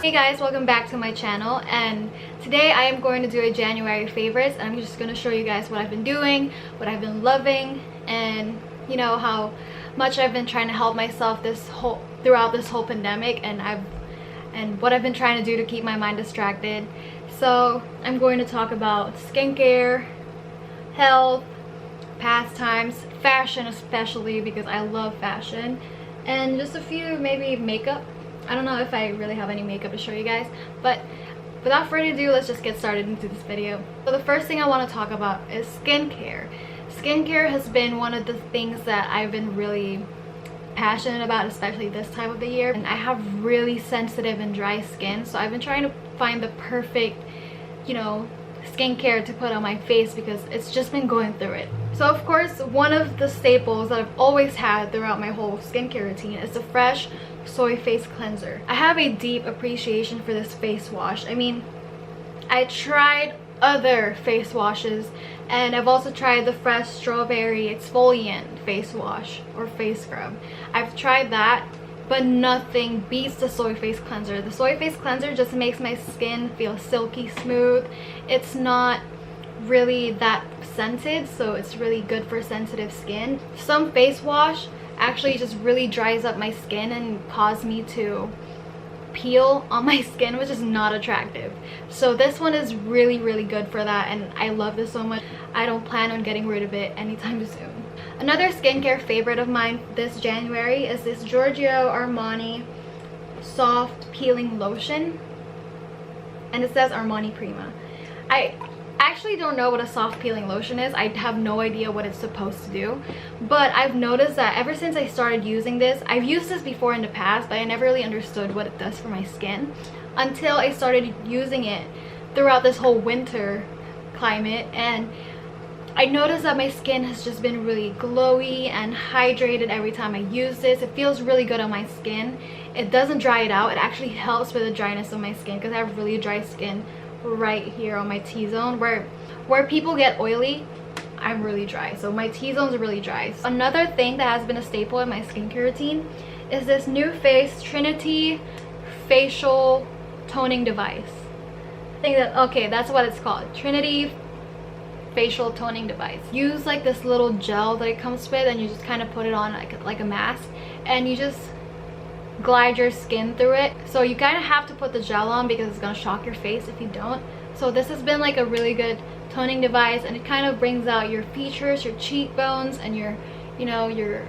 Hey guys, welcome back to my channel, and today I am going to do a January favorites, and I'm just going to show you guys what I've been doing, what I've been loving, and you know how much I've been trying to help myself throughout this whole pandemic, and what I've been trying to do to keep my mind distracted. So I'm going to talk about skincare, health, pastimes, fashion especially because I love fashion, and just a few maybe makeup. I don't know if I really have any makeup to show you guys, but without further ado, let's just get started into this video. So the first thing I want to talk about is skincare. Skincare has been one of the things that I've been really passionate about, especially this time of the year, and I have really sensitive and dry skin, so I've been trying to find the perfect, you know, skincare to put on my face because it's just been going through it. So of course, one of the staples that I've always had throughout my whole skincare routine is the Fresh Soy Face Cleanser. I have a deep appreciation for this face wash. I mean, I tried other face washes, and I've also tried the Fresh Strawberry Exfoliant face wash or face scrub. I've tried that, but nothing beats the Soy Face Cleanser. The Soy Face Cleanser just makes my skin feel silky smooth. It's not really that scented, so it's really good for sensitive skin. Some face wash actually just really dries up my skin and cause me to peel on my skin, which is not attractive. So this one is really good for that, and I love this so much. I don't plan on getting rid of it anytime soon. Another skincare favorite of mine this January is this Giorgio Armani soft peeling lotion, and it says Armani Prima. I actually don't know what a soft peeling lotion is. I have no idea what it's supposed to do, but I've noticed that ever since I started using this, I've used this before in the past, but I never really understood what it does for my skin until I started using it throughout this whole winter climate, and I noticed that my skin has just been really glowy and hydrated every time I use this. It feels really good on my skin. It doesn't dry it out. It actually helps with the dryness of my skin because I have really dry skin right here on my T-zone. Where people get oily, I'm really dry, so my T-zones are really dry. So another thing that has been a staple in my skincare routine is this new face Trinity facial toning device. I think that, okay, that's what it's called, Trinity facial toning device. Use like this little gel that it comes with, and you just kind of put it on like a mask, and you just glide your skin through it. So you kind of have to put the gel on because it's gonna shock your face if you don't. So this has been like a really good toning device, and it kind of brings out your features, your cheekbones, and your, you know, your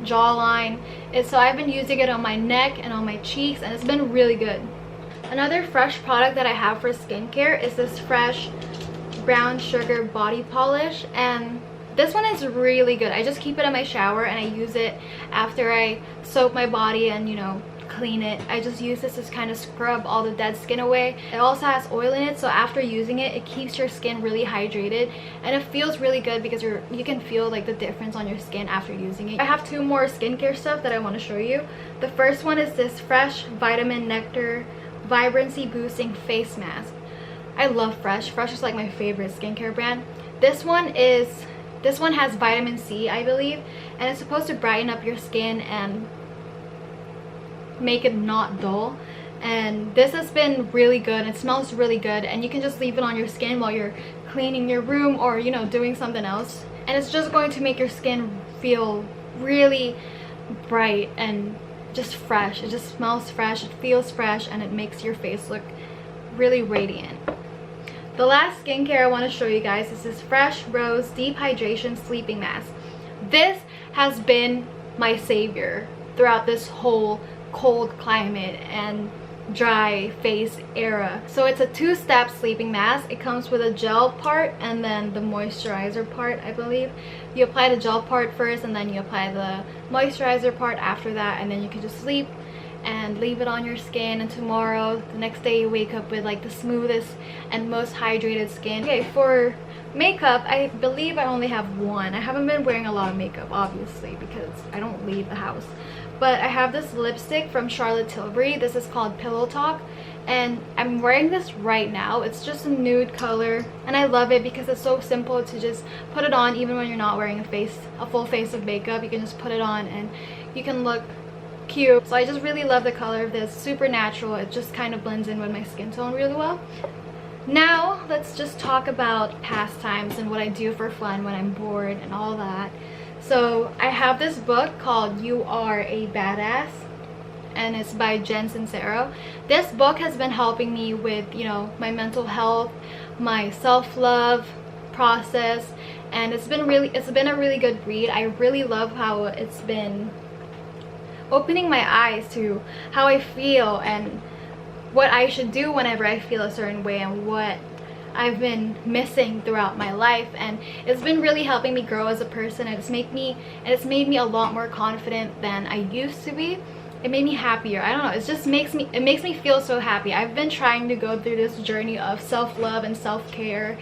jawline. So I've been using it on my neck and on my cheeks, and it's been really good. Another Fresh product that I have for skincare is this Fresh brown sugar body polish, and this one is really good. I just keep it in my shower, and I use it after I soap my body and, you know, clean it. I just use this to kind of scrub all the dead skin away. It also has oil in it, so after using it, it keeps your skin really hydrated, and it feels really good because you can feel like the difference on your skin after using it. I have two more skincare stuff that I want to show you. The first one is this Fresh Vitamin Nectar Vibrancy Boosting Face Mask. I love Fresh. Fresh is like my favorite skincare brand. This one has vitamin C, I believe, and it's supposed to brighten up your skin and make it not dull. And this has been really good. It smells really good, and you can just leave it on your skin while you're cleaning your room or, you know, doing something else, and it's just going to make your skin feel really bright and just fresh. It just smells fresh, it feels fresh, and it makes your face look really radiant. The last skincare I want to show you guys is this Fresh Rose Deep Hydration Sleeping Mask. This has been my savior throughout this whole cold climate and dry face era. So it's a two-step sleeping mask. It comes with a gel part and then the moisturizer part, I believe. You apply the gel part first, and then you apply the moisturizer part after that, and then you can just sleep and leave it on your skin, and tomorrow, the next day, you wake up with like the smoothest and most hydrated skin. Okay, for makeup, I believe I only have one. I haven't been wearing a lot of makeup, obviously, because I don't leave the house. But I have this lipstick from Charlotte Tilbury. This is called Pillow Talk, and I'm wearing this right now. It's just a nude color, and I love it because it's so simple to just put it on even when you're not wearing a full face of makeup. You can just put it on and you can look cute. So I just really love the color of this. Super natural. It just kind of blends in with my skin tone really well. Now let's just talk about pastimes and what I do for fun when I'm bored and all that. So I have this book called You Are a Badass, and it's by Jen Sincero. This book has been helping me with, you know, my mental health, my self-love process, and it's been a really good read. I really love how it's been opening my eyes to how I feel and what I should do whenever I feel a certain way and what I've been missing throughout my life. And it's been really helping me grow as a person, and it's made me a lot more confident than I used to be. It made me happier. I don't know, it just makes me feel so happy. I've been trying to go through this journey of self-love and self-care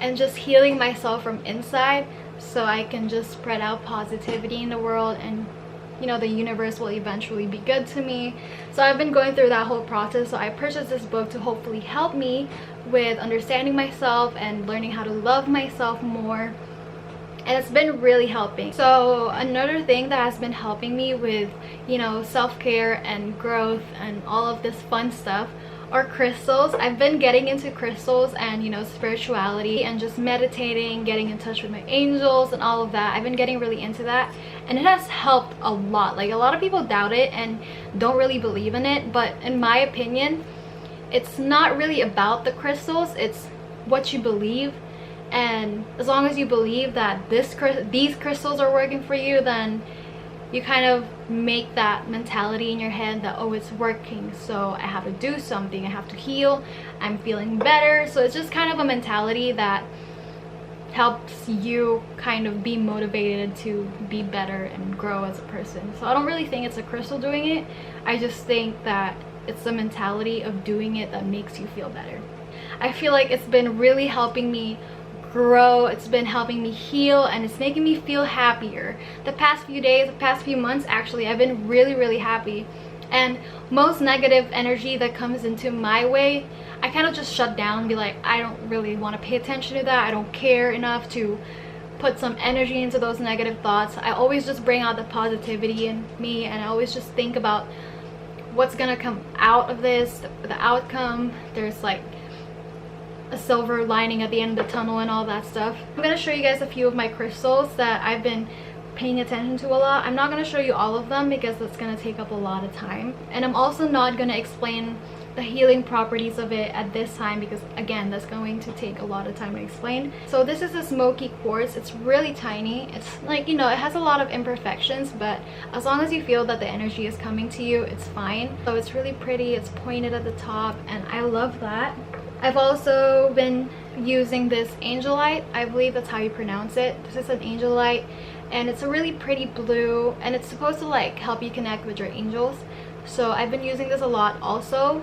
and just healing myself from inside so I can just spread out positivity in the world, and you know, the universe will eventually be good to me. So I've been going through that whole process. So I purchased this book to hopefully help me with understanding myself and learning how to love myself more, and it's been really helping. So another thing that has been helping me with, you know, self-care and growth and all of this fun stuff are crystals. I've been getting into crystals and, you know, spirituality and just meditating, getting in touch with my angels and all of that. I've been getting really into that, and it has helped a lot. Like, a lot of people doubt it and don't really believe in it, but in my opinion, it's not really about the crystals, it's what you believe. And as long as you believe that these crystals are working for you, then you kind of make that mentality in your head that, oh, it's working, so I have to do something, I have to heal, I'm feeling better. So it's just kind of a mentality that helps you kind of be motivated to be better and grow as a person. So I don't really think it's a crystal doing it. I just think that it's the mentality of doing it that makes you feel better. I feel like it's been really helping me grow, it's been helping me heal, and it's making me feel happier. The past few days, the past few months actually, I've been really happy, and most negative energy that comes into my way, I kind of just shut down and be like, I don't really want to pay attention to that. I don't care enough to put some energy into those negative thoughts. I always just bring out the positivity in me, and I always just think about what's gonna come out of this, the outcome. There's like a silver lining at the end of the tunnel and all that stuff. I'm going to show you guys a few of my crystals that I've been paying attention to a lot. I'm not going to show you all of them because that's going to take up a lot of time, and I'm also not going to explain the healing properties of it at this time because, again, that's going to take a lot of time to explain. So this is a smoky quartz. It's really tiny. It's like, you know, it has a lot of imperfections, but as long as you feel that the energy is coming to you, it's fine. So it's really pretty. It's pointed at the top, and I love that. I've also been using this angelite. I believe that's how you pronounce it. This is an angelite, and it's a really pretty blue, and it's supposed to like help you connect with your angels. So I've been using this a lot also.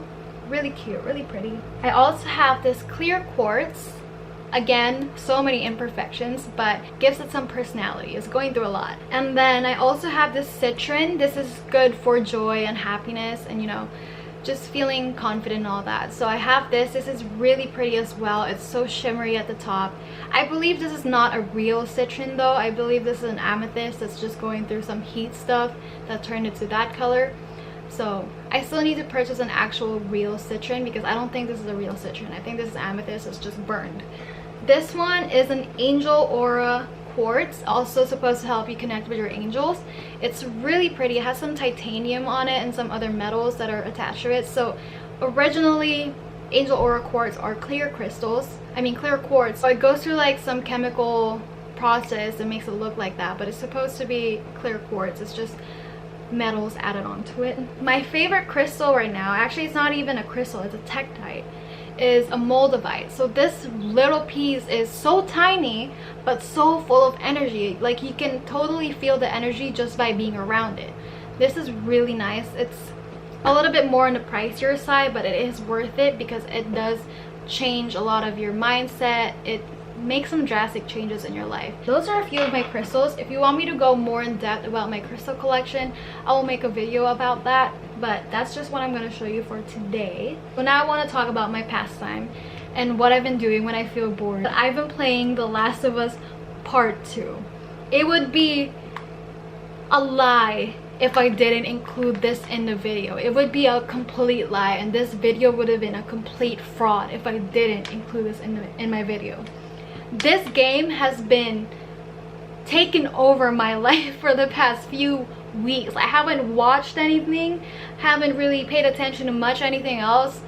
Really cute, really pretty. I also have this clear quartz. Again, so many imperfections, but gives it some personality. It's going through a lot. And then I also have this citron. This is good for joy and happiness and, you know, just feeling confident and all that. So I have this. This is really pretty as well. It's so shimmery at the top. I believe this is not a real citron though. I believe this is an amethyst that's just going through some heat stuff that turned it to that color. So I still need to purchase an actual real citron because I don't think this is a real citron. I think this is amethyst. It's just burned. This one is an angel aura quartz, also supposed to help you connect with your angels. It's really pretty. It has some titanium on it and some other metals that are attached to it. So originally angel aura quartz are clear crystals, clear quartz. So it goes through like some chemical process that makes it look like that, but it's supposed to be clear quartz. It's just metals added onto it. My favorite crystal right now, actually it's not even a crystal, it's a tektite, is a moldavite. So this little piece is so tiny but so full of energy. Like, you can totally feel the energy just by being around it. This is really nice. It's a little bit more on the pricier side, but it is worth it because it does change a lot of your mindset. It makes some drastic changes in your life. Those are a few of my crystals. If you want me to go more in depth about my crystal collection, I will make a video about that, but that's just what I'm going to show you for today. So now I want to talk about my pastime and what I've been doing when I feel bored. I've been playing The Last of Us Part 2. It would be a lie if I didn't include this in the video. It would be a complete lie, and this video would have been a complete fraud if I didn't include this in my video. This game has been taken over my life for the past few weeks. I haven't watched anything, haven't really paid attention to much anything else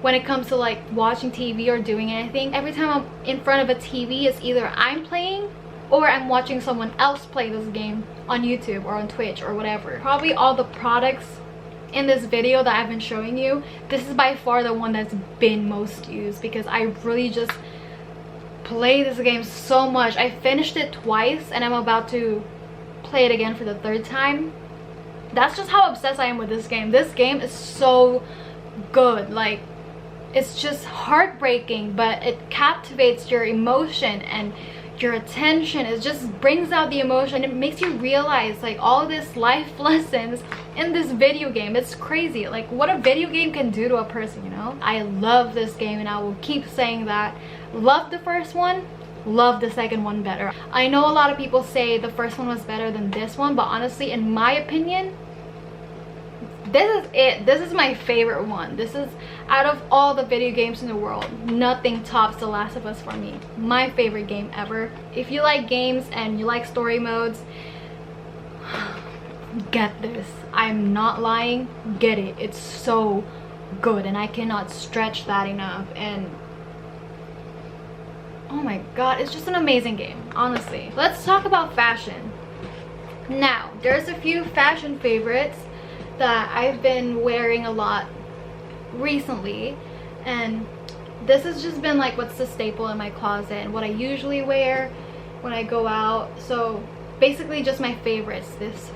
when it comes to like watching TV or doing anything. Every time I'm in front of a TV, it's either I'm playing or I'm watching someone else play this game on YouTube or on Twitch or whatever. Probably all the products in this video that I've been showing you, this is by far the one that's been most used because I really just play this game so much. I finished it twice and I'm about to play it again for the third time. That's just how obsessed I am with this game. This game is so good. Like, it's just heartbreaking, but it captivates your emotion and your attention. It just brings out the emotion. It makes you realize like all this life lessons in this video game. It's crazy like what a video game can do to a person, you know. I love this game and I will keep saying that. Love the first one, love the second one better. I know a lot of people say the first one was better than this one, but honestly, in my opinion, this is it. This is my favorite one. This is, out of all the video games in the world, nothing tops The Last of Us for me. My favorite game ever. If you like games and you like story modes, get this. I'm not lying, get it. It's so good and I cannot stretch that enough. And oh my god, it's just an amazing game, honestly. Let's talk about fashion. Now, there's a few fashion favorites that I've been wearing a lot recently, and this has just been like what's the staple in my closet and what I usually wear when I go out. So basically just my favorites this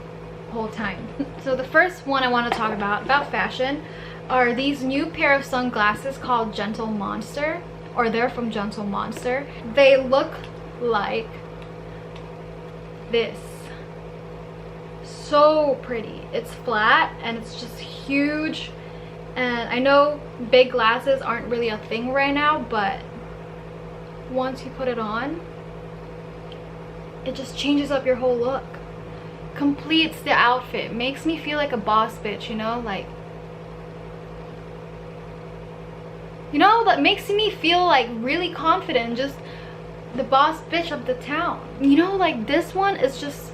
whole time. So the first one I want to talk about fashion are these new pair of sunglasses called Gentle Monster, or they're from Gentle Monster. They look like this. So pretty. It's flat and it's just huge, and I know big glasses aren't really a thing right now, but once you put it on, it just changes up your whole look, completes the outfit, makes me feel like a boss bitch, you know, like, you know, that makes me feel like really confident, just the boss bitch of the town, you know. Like this one is just,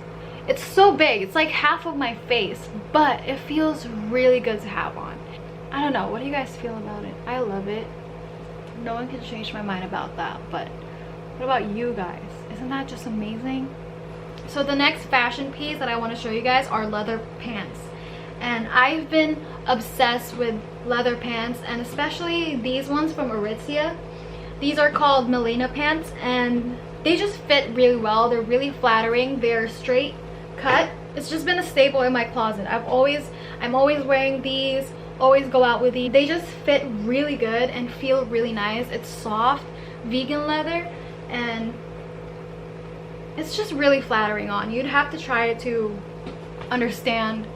it's so big, it's like half of my face, but it feels really good to have on. I don't know, what do you guys feel about it? I love it. No one can change my mind about that, but what about you guys? Isn't that just amazing? So the next fashion piece that I want to show you guys are leather pants, and I've been obsessed with leather pants, and especially these ones from Aritzia. These are called Melina pants, and they just fit really well. They're really flattering. They're straight cut. It's just been a staple in my closet. I'm always wearing these, always go out with these. They just fit really good and feel really nice. It's soft, vegan leather, and it's just really flattering on. You'd have to try it to understand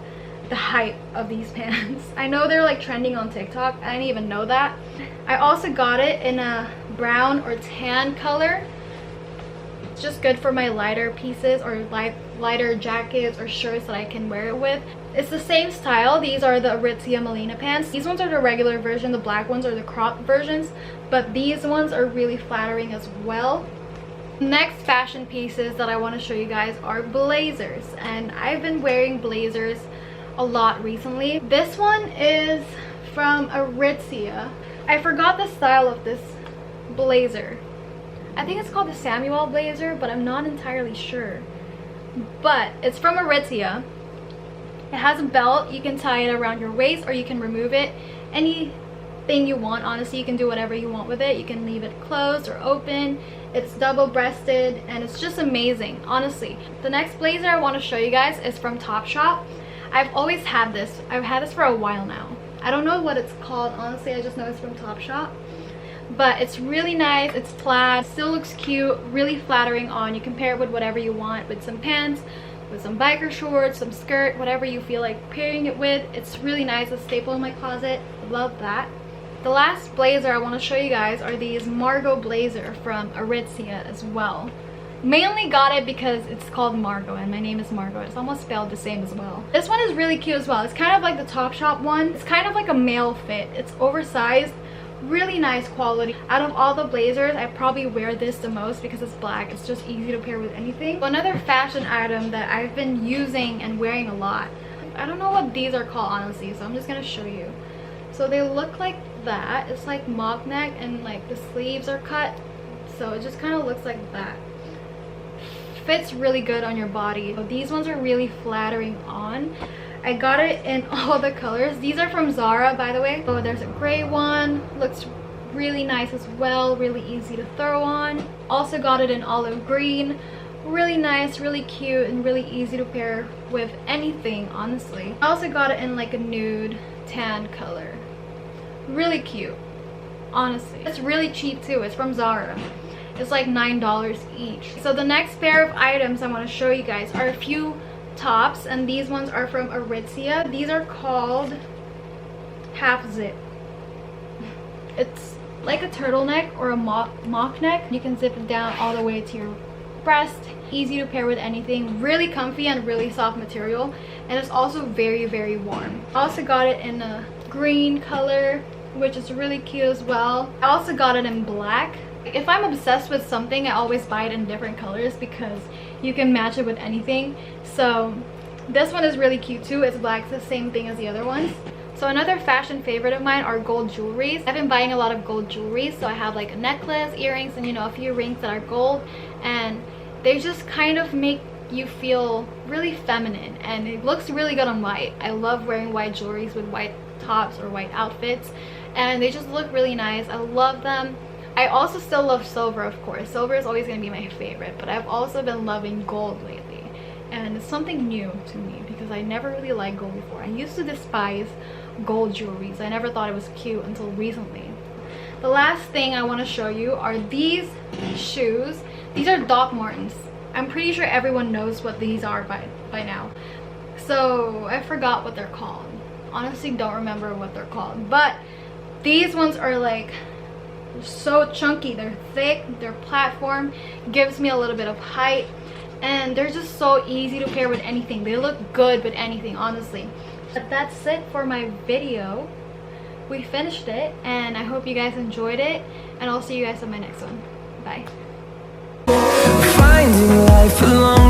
the hype of these pants. I know they're like trending on TikTok. I didn't even know that. I also got it in a brown or tan color. It's just good for my lighter pieces or lighter jackets or shirts that I can wear it with. It's the same style. These are the Aritzia Melina pants. These ones are the regular version, the black ones are the crop versions, but these ones are really flattering as well. Next fashion pieces that I want to show you guys are blazers, and I've been wearing blazers a lot recently. This one is from Aritzia. I forgot the style of this blazer. I think it's called the Samuel blazer, but I'm not entirely sure. But it's from Aritzia. It has a belt. You can tie it around your waist or you can remove it. Anything you want, honestly. You can do whatever you want with it. You can leave it closed or open. It's double-breasted and it's just amazing, honestly. The next blazer I want to show you guys is from Topshop. I've always had this. I've had this for a while now. I don't know what it's called, honestly. I just know it's from Topshop. But it's really nice. It's plaid, still looks cute, really flattering on. You can pair it with whatever you want, with some pants, with some biker shorts, some skirt, whatever you feel like pairing it with. It's really nice. It's a staple in my closet. Love that. The last blazer I want to show you guys are these Margot blazer from Aritzia as well. Mainly got it because it's called Margot and my name is Margot. It's almost spelled the same as well. This one is really cute as well. It's kind of like the Topshop one. It's kind of like a male fit. It's oversized, really nice quality. Out of all the blazers, I probably wear this the most because it's black. It's just easy to pair with anything. Another fashion item that I've been using and wearing a lot. I don't know what these are called honestly, so I'm just gonna show you. So they look like that. It's like mock neck and like the sleeves are cut, so it just kind of looks like that. Fits really good on your body. So these ones are really flattering on. I got it in all the colors. These are from Zara, by the way. So there's a gray one, looks really nice as well, really easy to throw on. Also got it in olive green, really nice, really cute, and really easy to pair with anything, honestly. I also got it in like a nude tan color. Really cute, honestly. It's really cheap too. It's from Zara. It's like $9 each. So the next pair of items I want to show you guys are a few tops, and these ones are from Aritzia. These are called half zip. It's like a turtleneck or a mock neck. You can zip it down all the way to your breast. Easy to pair with anything. Really comfy and really soft material, and it's also very, very warm. I also got it in a green color, which is really cute as well. I also got it in black. If I'm obsessed with something, I always buy it in different colors because you can match it with anything. So this one is really cute too. It's black. It's the same thing as the other ones. So another fashion favorite of mine are gold jewelries. I've been buying a lot of gold jewelry, so I have like a necklace, earrings, and you know, a few rings that are gold, and they just kind of make you feel really feminine, and it looks really good on white. I love wearing white jewelries with white tops or white outfits, and they just look really nice. I love them. I also still love silver, of course. Silver is always going to be my favorite, but I've also been loving gold lately, and it's something new to me because I never really liked gold before. I used to despise gold jewelries. I never thought it was cute until recently. The last thing I want to show you are these shoes. These are Doc Martens. I'm pretty sure everyone knows what these are by now. So I forgot what they're called. Honestly, don't remember what they're called. But these ones are like so chunky. They're thick. Their platform gives me a little bit of height, and they're just so easy to pair with anything. They look good with anything, honestly. But that's it for my video. We finished it, and I hope you guys enjoyed it, and I'll see you guys on my next one. Bye. Finding life along